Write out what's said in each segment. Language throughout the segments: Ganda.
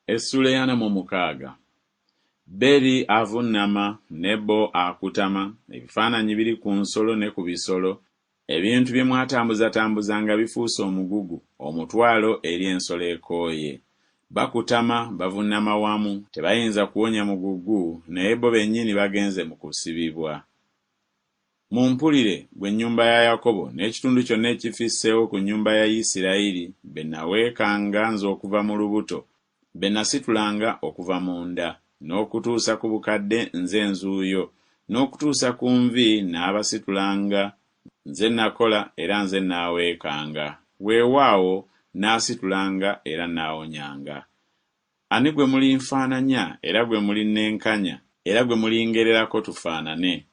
Essuula ya 46. Beri avunnama ne Bo akutama, ebifaananyi biri ku nsolo ne ku bisolo, ebintu bye mwatambuzatambuzanga bifuuse omugugu, omutwalo eri ensolo ekooye. Bakutama bavunnama wamu, tebayinza kuwonya mugugu, naye bo bennyini bagenze mu kusibibwa. Mumpulire gwe nnyumba ya Yakobo n'ekitundu kyonna ekifisseewo ku nnyumba ya Isirayiri, be naweekanga nze okuva mu lubuto, be nasitulanga okuva mu nda, n'okutuusa ku bukadde nze nzuuyo, n'okutuusa ku nvi n'abasitulanga, nze nakola era nze naaweekanga, weewaawo n'asitulanga era naawonyanga. Ani gwe mulinfaananya era gwe mulinnenkanya era gwe mulingererako tufaanane?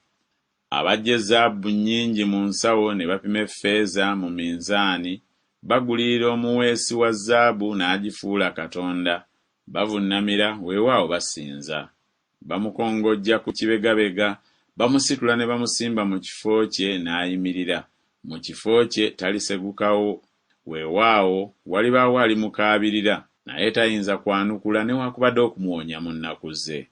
Abajja zaabu nnyingi mu nsawo ne bapima effeeza mu minzaani, bagulirira omuweesi wa zaabu n'agifuula katonda, bavunnamira weewaawo basinza. Bamukongojja ku kibegabega, bamusitula ne bamusimba mu kifo kye n'ayimirira. Mu kifo kye talisegukawo, weewaawo walibaawo alimukaabirira, naye tayinza kwanukula newaakubadde okumuwonya mu nnaku ze.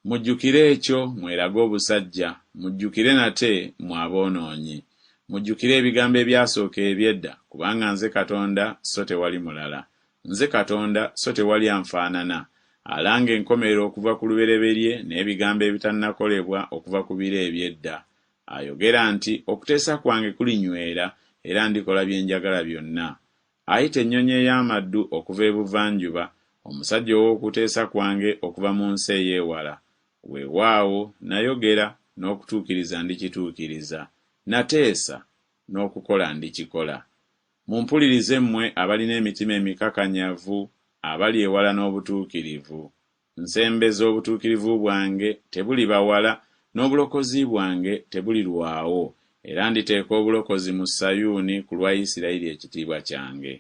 Mujjukire ekyo mwerage obusajja, mujjukire nate mwe aboonoonyi. Mujjukire ebigambo ebyasooka eby'edda, kubanga nze Katonda so tewali mulala. Nze Katonda so tewali anfaanana, alanga enkomerero okuva ku lubereberye n'ebigambo ebitannakolebwa okuva ku biro eby'edda. Ayogera nti okuteesa kwange kulinywera era ndikola bye njagala byonna. Ayita ennyonyi ey'amaddu okuva ebuvanjuba, omusajja ow'okuteesa kwange okuva mu nsi ey'ewala. Weewaawo nayogera n'okutuukiriza ndikituukiriza, nateesa n'okukola ndikikola. Mumpulirize mmwe abalina emitima emikakanyavu, abali ewala n'obutuukirivu. Nsembeza obutuukirivu bwange tebulibawala, n'obulokozi bwange tebulirwawo, era nditeeka obulokozi mu Sayuuni ku lwa Isirayiri ekitiibwa kyange.